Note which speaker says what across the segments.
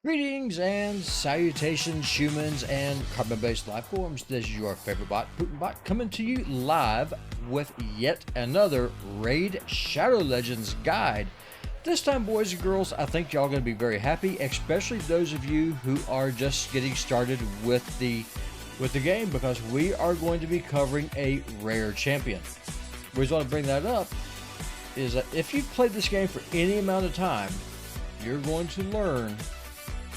Speaker 1: Greetings and salutations, humans and carbon-based life forms. This is your favorite bot, PutinBot, coming to you live with yet another Raid Shadow Legends guide. This time, boys and girls, I think y'all going to be very happy, especially those of you who are just getting started with the game, because we are going to be covering a rare champion. The reason I want to bring that up is that if you've played this game for any amount of time, you're going to learn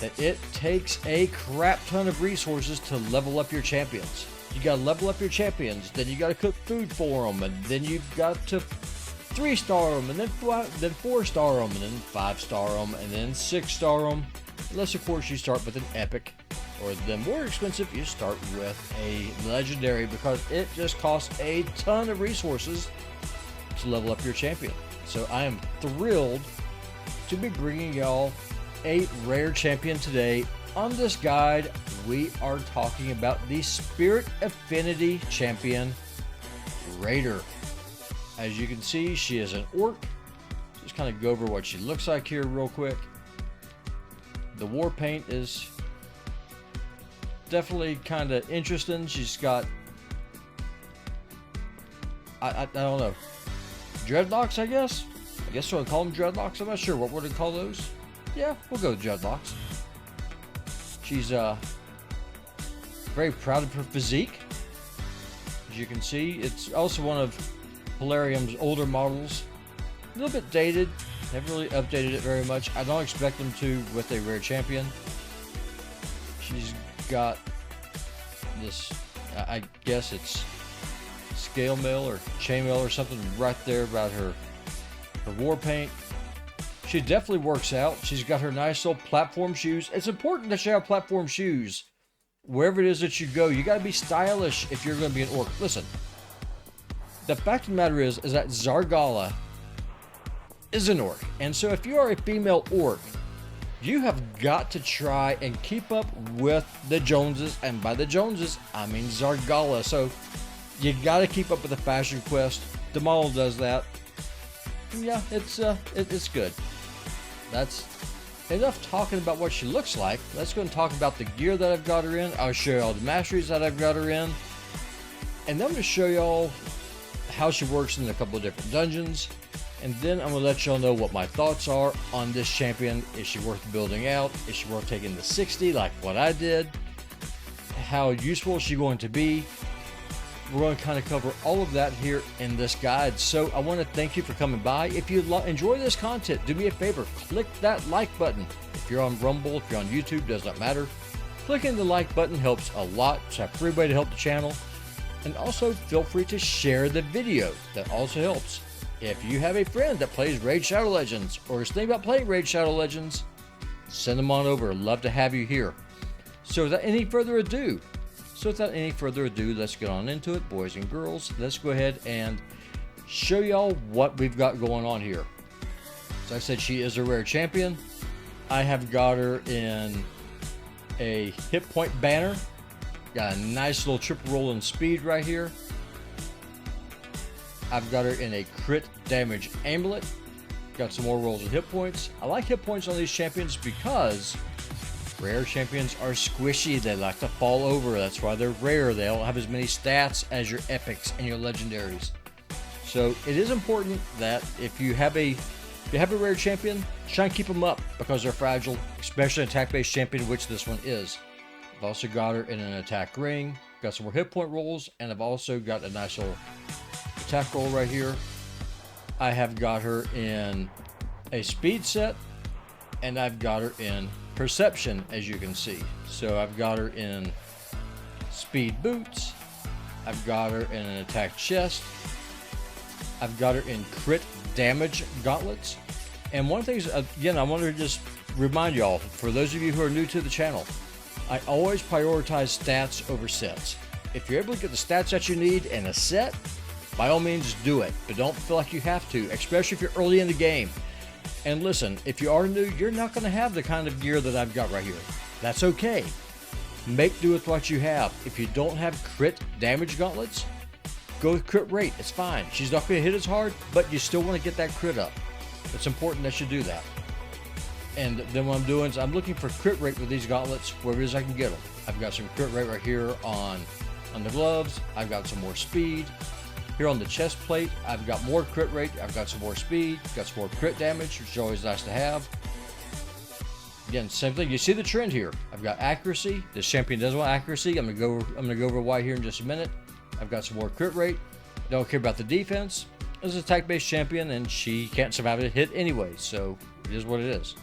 Speaker 1: that it takes a crap ton of resources to level up your champions. You gotta level up your champions, then you gotta cook food for them, and then you've got to 3-star them, and then 4-star them, and then 5-star them, and then 6-star them. Unless, of course, you start with an epic, or then more expensive, you start with a legendary, because it just costs a ton of resources to level up your champion. So I am thrilled to be bringing y'all a rare champion today. On this guide, we are talking about the Spirit Affinity champion, Raider. As you can see, she is an orc. Just kind of go over what she looks like here real quick. The war paint is definitely kind of interesting. She's got, I don't know, dreadlocks, I guess we'll call them dreadlocks. I'm not sure. What would we call those? Yeah, we'll go with dreadlocks. She's very proud of her physique. As you can see, it's also one of Polarium's older models. A little bit dated. Haven't really updated it very much. I don't expect them to with a rare champion. She's got this, I guess it's scale mail or chainmail or something right there about her war paint. She definitely works out. She's got her nice little platform shoes. It's important that you have platform shoes wherever it is that you go. You got to be stylish if you're going to be an orc. Listen, the fact of the matter is that Zargala is an orc. And so if you are a female orc, you have got to try and keep up with the Joneses. And by the Joneses, I mean Zargala. So you got to keep up with the fashion quest. The model does that. Yeah, it's good. That's enough talking about what she looks like. Let's go and talk about the gear that I've got her in. I'll show you all the masteries that I've got her in. And then I'm going to show y'all how she works in a couple of different dungeons. And then I'm going to let y'all know what my thoughts are on this champion. Is she worth building out? Is she worth taking to 60 like what I did? How useful is she going to be? We're going to kind of cover all of that here in this guide. So I want to thank you for coming by. If you enjoy this content, do me a favor, click that like button. If you're on Rumble, if you're on YouTube, does not matter. Clicking the like button helps a lot. It's a free way to help the channel. And also feel free to share the video. That also helps. If you have a friend that plays Raid Shadow Legends or is thinking about playing Raid Shadow Legends, send them on over. Love to have you here. So without any further ado, let's get on into it, boys and girls. Let's go ahead and show y'all what we've got going on here. As I said, she is a rare champion. I have got her in a hit point banner. Got a nice little triple roll in speed right here. I've got her in a crit damage amulet. Got some more rolls of hit points. I like hit points on these champions because rare champions are squishy. They like to fall over. That's why they're rare. They don't have as many stats as your epics and your legendaries. So it is important that if you have a rare champion, try and keep them up because they're fragile, especially an attack-based champion, which this one is. I've also got her in an attack ring. Got some more hit point rolls, and I've also got a nice little attack roll right here. I have got her in a speed set, and I've got her in perception, as you can see. So I've got her in speed boots. I've got her in an attack chest. I've got her in crit damage gauntlets. And one of the things, again, I want to just remind y'all, for those of you who are new to the channel, I always prioritize stats over sets. If you're able to get the stats that you need in a set, by all means do it, but don't feel like you have to, especially if you're early in the game. And listen, if you are new, you're not going to have the kind of gear that I've got right here. That's okay. Make do with what you have. If you don't have crit damage gauntlets, go with crit rate. It's fine. She's not going to hit as hard, but you still want to get that crit up. It's important that you do that. And then what I'm doing is I'm looking for crit rate with these gauntlets wherever it is I can get them. I've got some crit rate right here on the gloves. I've got some more speed. Here on the chest plate, I've got more crit rate. I've got some more speed. Got some more crit damage, which is always nice to have. Again, same thing. You see the trend here. I've got accuracy. This champion does want accuracy. I'm gonna go over why here in just a minute. I've got some more crit rate. Don't care about the defense. It's an attack-based champion, and she can't survive a hit anyway, so it is what it is.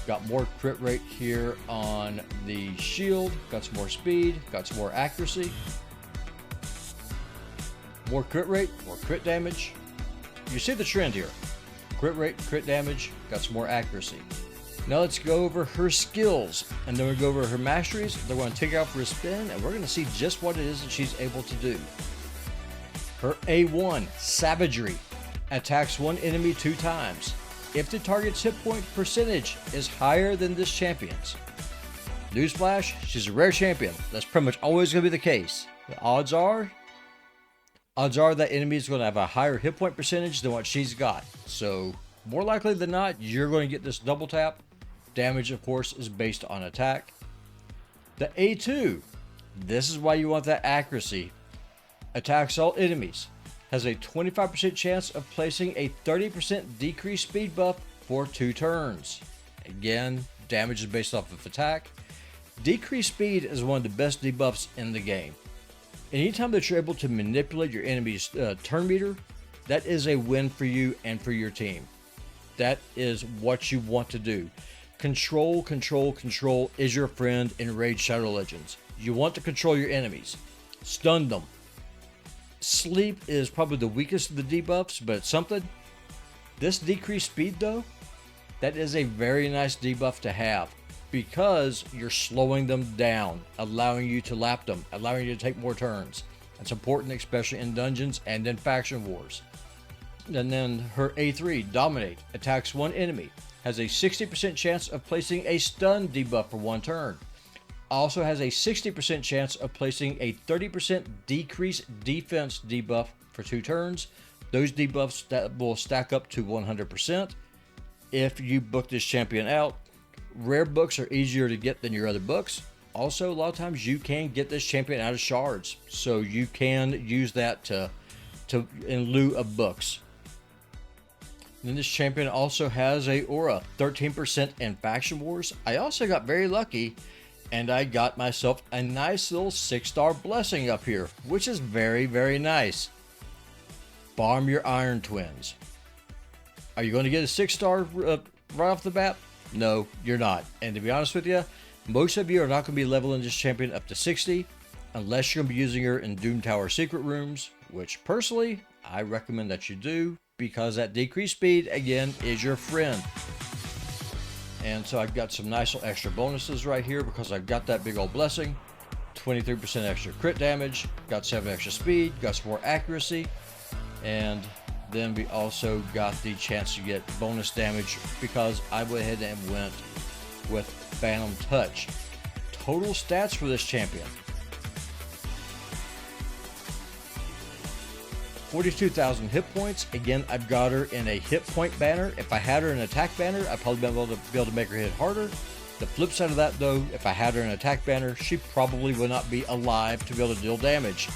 Speaker 1: Got more crit rate here on the shield. Got some more speed. Got some more accuracy. More crit rate, more crit damage. You see the trend here. Crit rate, crit damage, got some more accuracy. Now let's go over her skills, and then we'll go over her masteries. They're going to take her out for a spin, and we're going to see just what it is that she's able to do. Her A1, Savagery, attacks one enemy 2 times. If the target's hit point percentage is higher than this champion's. Newsflash, she's a rare champion. That's pretty much always going to be the case. The odds are that enemy is going to have a higher hit point percentage than what she's got. So more likely than not, you're going to get this double tap. Damage, of course, is based on attack. The A2, this is why you want that accuracy. Attacks all enemies. Has a 25% chance of placing a 30% decreased speed buff for 2 turns. Again, damage is based off of attack. Decreased speed is one of the best debuffs in the game. Anytime that you're able to manipulate your enemy's turn meter, that is a win for you and for your team. That is what you want to do. Control, control, control is your friend in Raid Shadow Legends. You want to control your enemies. Stun them. Sleep is probably the weakest of the debuffs, but it's something. This decreased speed though, that is a very nice debuff to have, because you're slowing them down, allowing you to lap them, allowing you to take more turns. That's important, especially in dungeons and in faction wars. And then her A3, Dominate, attacks one enemy, has a 60% chance of placing a stun debuff for 1 turn. Also has a 60% chance of placing a 30% decreased defense debuff for 2 turns. Those debuffs that will stack up to 100% if you book this champion out. Rare books are easier to get than your other books. Also, a lot of times you can get this champion out of shards, so you can use that to in lieu of books. And then this champion also has a aura, 13% in faction wars. I also got very lucky, and I got myself a nice little 6-star blessing up here, which is very, very nice. Farm your Iron Twins. Are you going to get a 6-star right off the bat? No, you're not. And to be honest with you, most of you are not going to be leveling this champion up to 60 unless you're going to be using her in Doom Tower secret rooms, which personally, I recommend that you do, because that decreased speed, again, is your friend. And so I've got some nice little extra bonuses right here because I've got that big old blessing. 23% extra crit damage, got 7 extra speed, got some more accuracy, and then we also got the chance to get bonus damage because I went ahead and went with Phantom Touch. Total stats for this champion: 42,000 hit points. Again, I've got her in a hit point banner. If I had her in an attack banner, I'd probably be able to make her hit harder. The flip side of that though, if I had her in an attack banner, she probably would not be alive to be able to deal damage.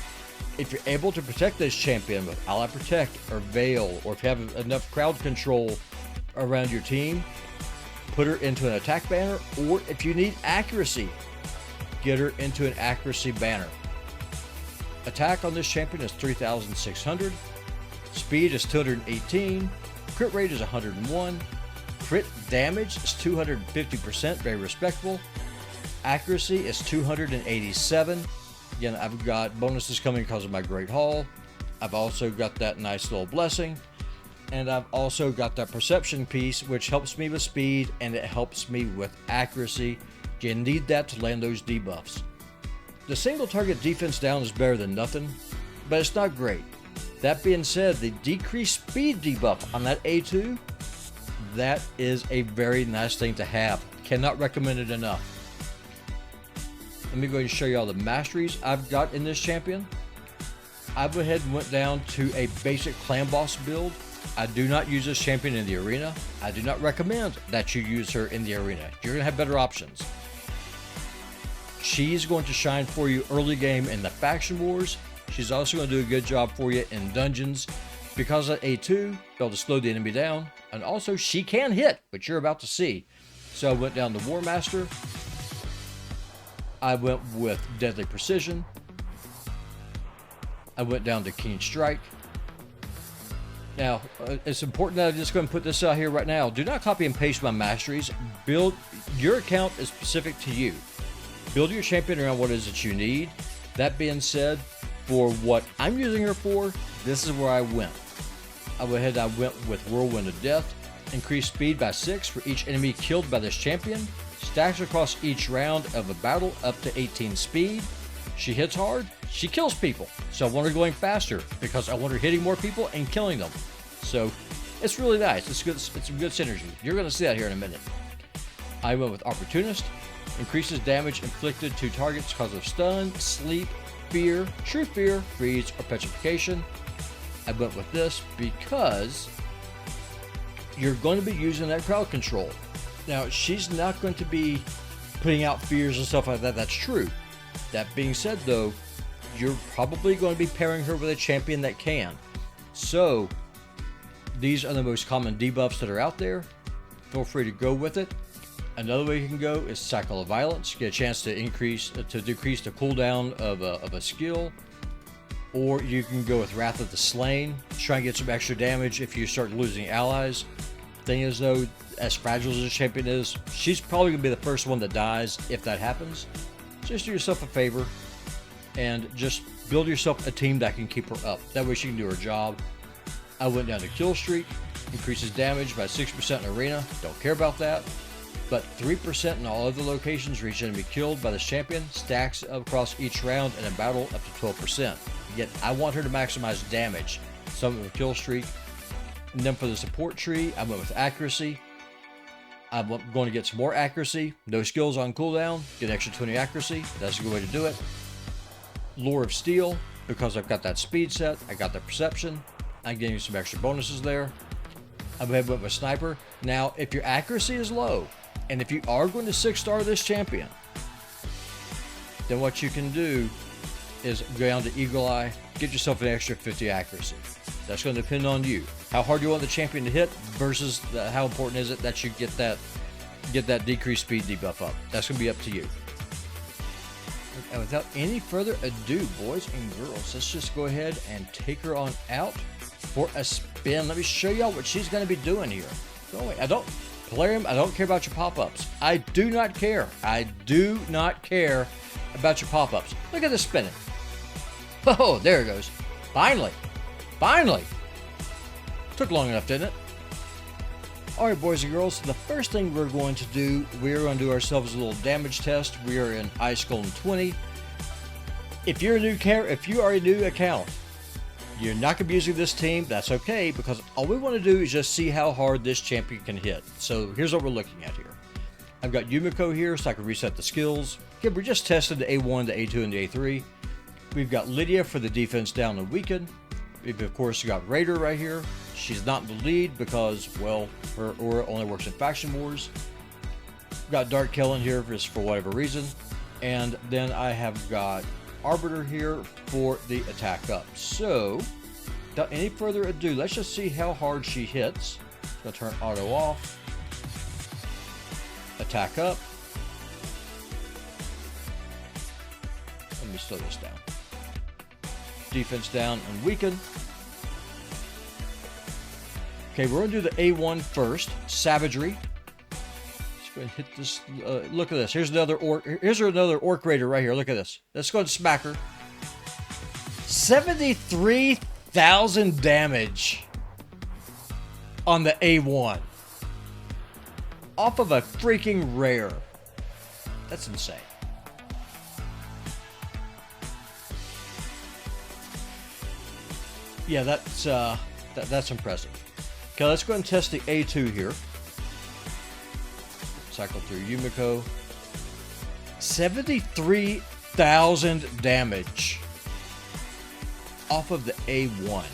Speaker 1: If you're able to protect this champion with Ally Protect or Veil, or if you have enough crowd control around your team, put her into an attack banner, or if you need accuracy, get her into an accuracy banner. Attack on this champion is 3,600. Speed is 218. Crit rate is 101. Crit damage is 250%, very respectable. Accuracy is 287. Again, I've got bonuses coming because of my Great Hall. I've also got that nice little blessing. And I've also got that perception piece, which helps me with speed and it helps me with accuracy. You need that to land those debuffs. The single target defense down is better than nothing, but it's not great. That being said, the decreased speed debuff on that A2, that is a very nice thing to have. Cannot recommend it enough. Let me go ahead and show you all the masteries I've got in this champion. I went ahead and went down to a basic clan boss build. I do not use this champion in the arena. I do not recommend that you use her in the arena. You're going to have better options. She's going to shine for you early game in the faction wars. She's also going to do a good job for you in dungeons because of A2, be able to slow the enemy down. And also she can hit, which you're about to see. So I went down to War Master. I went with Deadly Precision. I went down to Keen Strike. Now, it's important that I'm just going to put this out here right now. Do not copy and paste my masteries. Build your account is specific to you. Build your champion around what it is that you need. That being said, for what I'm using her for, this is where I went. I went ahead and I went with Whirlwind of Death. Increased speed by 6 for each enemy killed by this champion. Stacks across each round of a battle up to 18 speed. She hits hard. She kills people. So I want her going faster because I want her hitting more people and killing them. So it's really nice. It's good. It's a good synergy. You're going to see that here in a minute. I went with Opportunist. Increases damage inflicted to targets because of stun, sleep, fear, true fear, freeze, or petrification. I went with this because you're going to be using that crowd control. Now, she's not going to be putting out fears and stuff like that. That's true. That being said, though, you're probably going to be pairing her with a champion that can. So, these are the most common debuffs that are out there. Feel free to go with it. Another way you can go is Cycle of Violence. Get a chance to decrease the cooldown of a skill. Or you can go with Wrath of the Slain. Try and get some extra damage if you start losing allies. Thing is, though, as fragile as the champion is, she's probably going to be the first one that dies if that happens. Just do yourself a favor and just build yourself a team that can keep her up. That way she can do her job. I went down to Kill Streak. Increases damage by 6% in arena. Don't care about that. But 3% in all other locations for each enemy killed by this champion. Stacks across each round in a battle up to 12%. Yet I want her to maximize damage. So I went with Kill Streak. And then for the support tree, I went with Accuracy. I'm going to get some more accuracy. No skills on cooldown. Get an extra 20 accuracy. That's a good way to do it. Lore of Steel, because I've got that speed set. I got the perception. I'm getting some extra bonuses there. I went with Sniper. Now, if your accuracy is low, and if you are going to 6-star this champion, then what you can do is go down to Eagle Eye, get yourself an extra 50 accuracy. That's going to depend on you. How hard you want the champion to hit versus how important is it that you get that decreased speed debuff up. That's going to be up to you. And without any further ado, boys and girls, let's just go ahead and take her on out for a spin. Let me show y'all what she's going to be doing here. Go away. I don't care about your pop-ups. I do not care. I do not care about your pop-ups. Look at this spinning. Oh, there it goes. Finally. Finally. Took long enough, didn't it? Alright, boys and girls, the first thing we're going to do, we're going to do ourselves a little damage test. We are in Ice Golden 20. If you are a new account, you're not going to be using this team, that's okay, because all we want to do is just see how hard this champion can hit. So here's what we're looking at here. I've got Yumiko here, so I can reset the skills. Okay, we're just testing the A1, the A2, and the A3. We've got Lydia for the defense down and weaken. We've, of course, got Raider right here. She's not in the lead because, well, her aura only works in faction wars. We've got Dark Kellen here just for whatever reason. And then I have got Arbiter here for the attack up. So, without any further ado, let's just see how hard she hits. Going to turn auto off. Attack up. Let me slow this down. Defense down and weaken. Okay, we're going to do the A1 first. Savagery. Let's go ahead and hit this. Look at this. Here's another Orc. Here's another Orc Raider right here. Look at this. Let's go and smack her. 73,000 damage on the A1. Off of a freaking rare. That's insane. Yeah, that's impressive. Okay, let's go ahead and test the A2 here. Cycle through Yumiko. 73,000 damage off of the A1.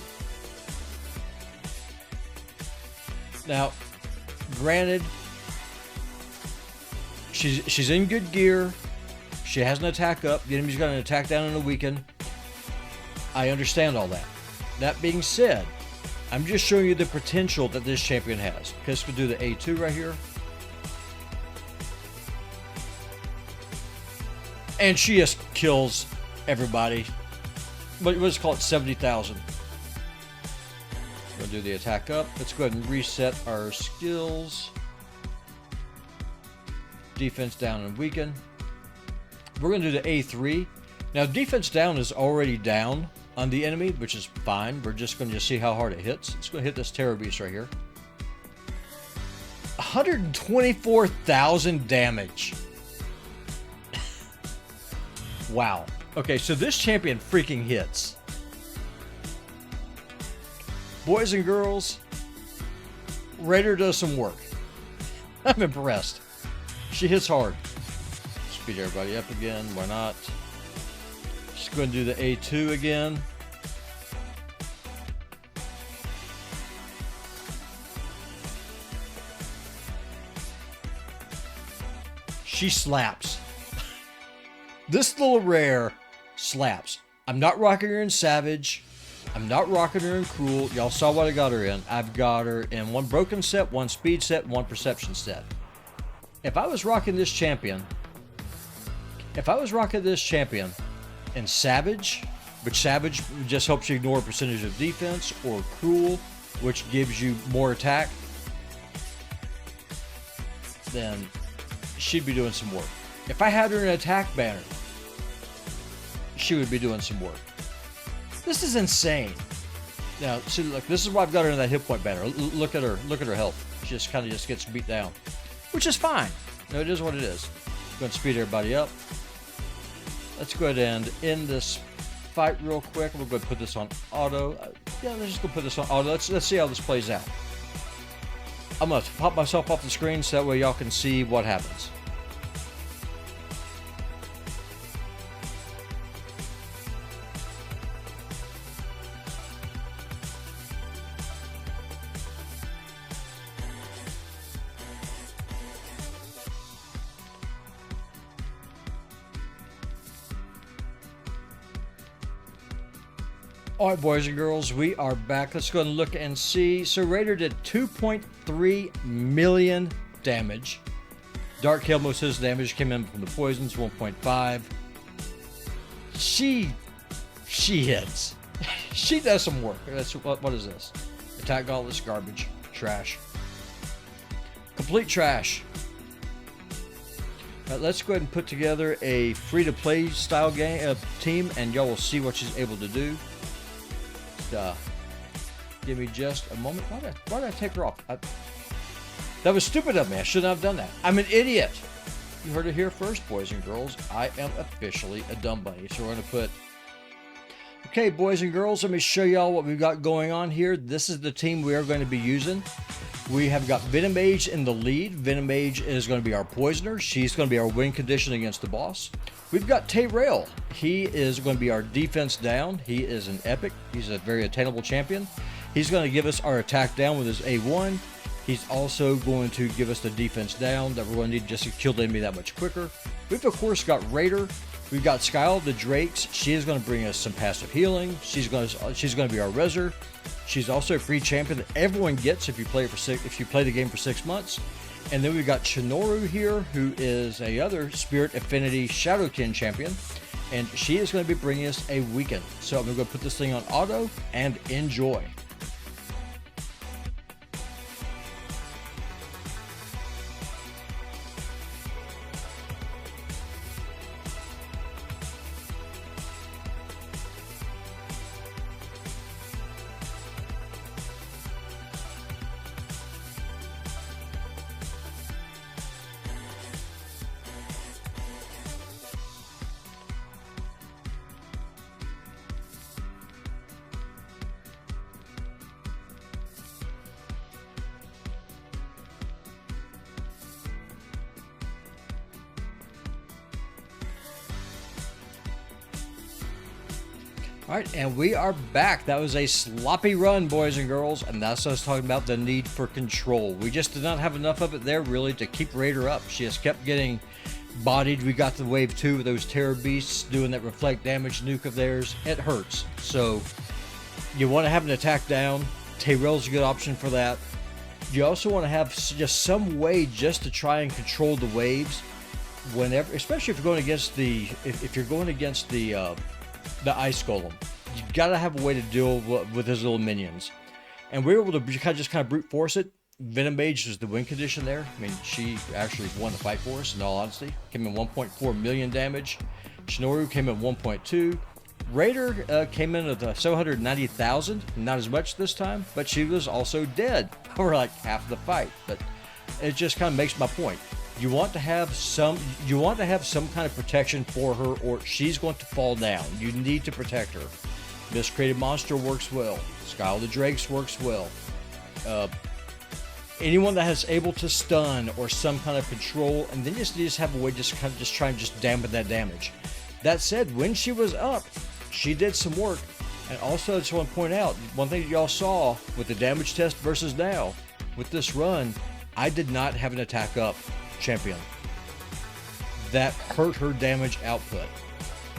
Speaker 1: Now, granted, she's in good gear. She has an attack up. The enemy's got an attack down and a weaken. I understand all that. That being said, I'm just showing you the potential that this champion has. Okay, let's go do the A2 right here. And she just kills everybody. But let's call it 70,000. We'll do the attack up. Let's go ahead and reset our skills. Defense down and weaken. We're going to do the A3. Now, defense down is already down on the enemy, which is fine. We're just going to see how hard it hits. It's going to hit this Terror Beast right here. 124,000 damage. Wow. Okay, so this champion freaking hits. Boys and girls, Raider does some work. I'm impressed. She hits hard. Speed everybody up again. Why not? Just go and do the A2 again. She slaps. This little rare slaps. I'm not rocking her in Savage. I'm not rocking her in Cruel. Y'all saw what I got her in. I've got her in one Broken set, one Speed set, one Perception set. If I was rocking this champion in Savage, which Savage just helps you ignore a percentage of defense, or Cruel, which gives you more attack, then she'd be doing some work. If I had her in attack banner, she would be doing some work. This is insane. Now, see, look, this is why I've got her in that hit point banner. Look at her health. She just kind of just gets beat down, which is fine. No, it is what it is. Going to speed everybody up. Let's go ahead and end this fight real quick. We'll go ahead and put this on auto. Yeah, let's just go put this on auto. Let's see how this plays out. I'm going to pop myself off the screen so that way y'all can see what happens. All right, boys and girls, we are back. Let's go and look and see. So Raider did 2.3 million damage. Dark Hail, most of his damage came in from the poisons, 1.5. She hits. She does some work. That's what is this? Attack Gauntless, garbage, trash, complete trash. Let's go ahead and put together a free-to-play style game team, and y'all will see what she's able to do. Give me just a moment. Why did I take her off? That was stupid of me. I shouldn't have done that. I'm an idiot. You heard it here first, boys and girls. I am officially a dumb bunny. So we're going to put... Okay, boys and girls, let me show y'all what we've got going on here. This is the team we are going to be using. We have got Venom Mage in the lead. Venom Mage is going to be our poisoner. She's going to be our win condition against the boss. We've got Rail. He is going to be our defense down. He is an epic. He's a very attainable champion. He's going to give us our attack down with his A1. He's also going to give us the defense down that we're going to need just to kill the enemy that much quicker. We've, of course, got Raider. We've got Skyle the Drakes. She is going to bring us some passive healing. She's going to be our Reser. She's also a free champion that everyone gets if you play the game for 6 months. And then we've got Chinoru here, who is a other Spirit Affinity Shadowkin champion, and she is going to be bringing us a weekend. So I'm going to go put this thing on auto and enjoy. Alright, and we are back. That was a sloppy run, boys and girls, and that's us talking about the need for control. We just did not have enough of it there, really, to keep Raider up. She just kept getting bodied. We got to wave 2 with those Terror Beasts doing that reflect damage nuke of theirs. It hurts. So, you want to have an attack down. Tyrell's a good option for that. You also want to have just some way just to try and control the waves whenever, especially if you're going against the ice golem. You gotta have a way to deal with his little minions, and we were able to just kind of brute force it. Venom Mage was the win condition there. I mean, she actually won the fight for us. In all honesty, came in 1.4 million damage. Shinoru came in 1.2. Raider came in at 790,000. Not as much this time, but she was also dead for like half the fight. But it just kind of makes my point. You want to have some kind of protection for her, or she's going to fall down. You need to protect her. Miscreated Monster works well. Sky of the Drakes works well. Anyone that has able to stun or some kind of control, and then you just have a way just try and just dampen that damage. That said, when she was up, she did some work. And also, I just want to point out one thing y'all saw with the damage test versus now with this run. I did not have an attack up champion. That hurt her damage output.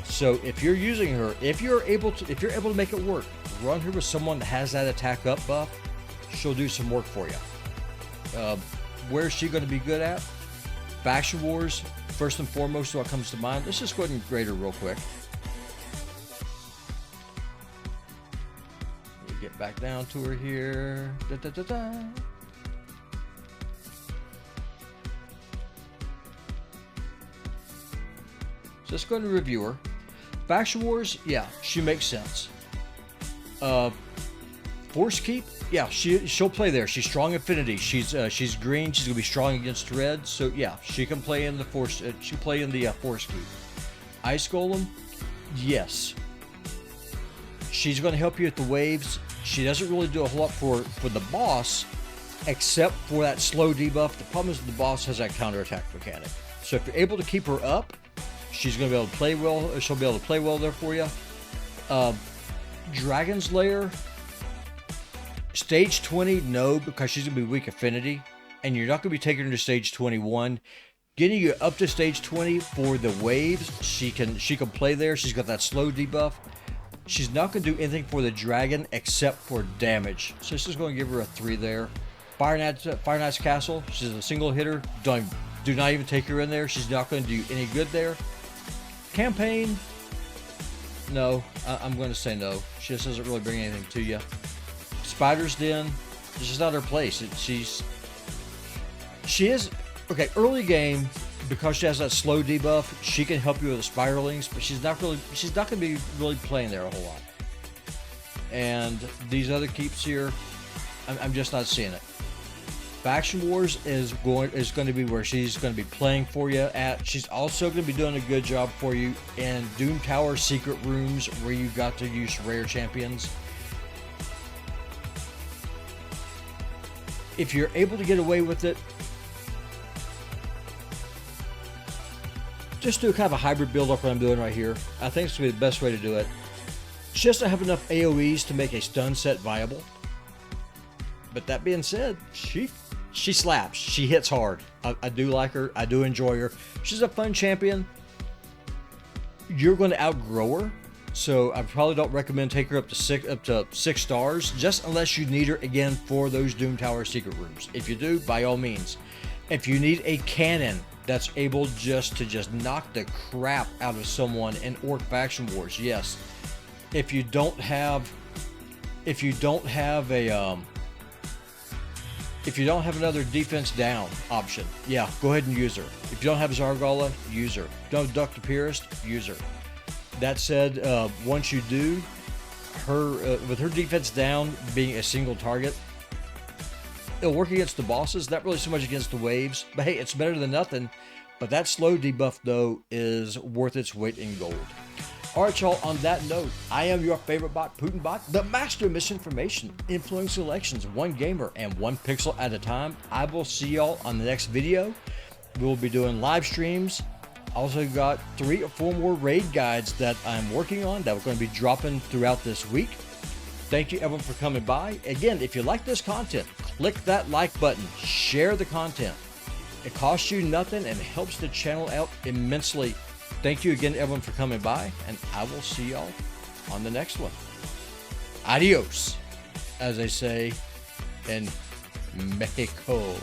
Speaker 1: So if you're using her, if you're able to make it work, run her with someone that has that attack up buff. She'll do some work for you. Where's she going to be good at? Faction Wars, first and foremost, what comes to mind. Let's just go ahead and grade her real quick. Let me get back down to her here. Da, da, da, da. So let's go ahead and review her. Faction Wars, yeah, she makes sense. Force Keep, yeah, she'll play there. She's strong affinity. She's green. She's gonna be strong against red. So yeah, she can play in the force. She can play in the Force Keep. Ice Golem, yes. She's gonna help you with the waves. She doesn't really do a whole lot for the boss, except for that slow debuff. The problem is the boss has that counterattack mechanic. So if you're able to keep her up, she's going to be able to play well. She'll be able to play well there for you. Dragon's Lair, stage 20, no, because she's going to be weak affinity, and you're not going to be taking her to stage 21. Getting you up to stage 20 for the waves, she can play there. She's got that slow debuff. She's not going to do anything for the dragon except for damage. So this is going to give her a 3 there. Fire Knight's Castle, she's a single hitter. Do not even take her in there. She's not going to do any good there. Campaign, no, I'm going to say no. She just doesn't really bring anything to you. Spider's Den, this is not her place. She is, okay, early game, because she has that slow debuff, she can help you with the spiralings, but she's not going to be really playing there a whole lot. And these other keeps here, I'm just not seeing it. Faction Wars is going to be where she's going to be playing for you at. She's also going to be doing a good job for you in Doom Tower secret rooms where you got to use rare champions. If you're able to get away with it, just do kind of a hybrid build up what I'm doing right here. I think it's going to be the best way to do it. She doesn't have enough AoEs to make a stun set viable. But that being said, she slaps. She hits hard. I do like her. I do enjoy her. She's a fun champion. You're going to outgrow her, so I probably don't recommend take her up to 6 stars, just unless you need her again for those Doom Tower secret rooms. If you do, by all means. If you need a cannon that's able to knock the crap out of someone in Orc Faction Wars, yes. If you don't have another defense down option, yeah, go ahead and use her. If you don't have Zargala, use her. Don't duck the Purist, use her. That said, once you do, with her defense down being a single target, it'll work against the bosses, not really so much against the waves, but hey, it's better than nothing. But that slow debuff, though, is worth its weight in gold. Alright, y'all, on that note, I am your favorite bot, PutinBot, the master of misinformation, influencing elections, one gamer and one pixel at a time. I will see y'all on the next video. We will be doing live streams Also got 3 or 4 more raid guides that I'm working on that we're going to be dropping throughout this week. Thank you everyone for coming by. Again, if you like this content, click that like button, share the content. It costs you nothing and helps the channel out immensely. Thank you again everyone for coming by, and I will see y'all on the next one. Adios, as they say in Mexico.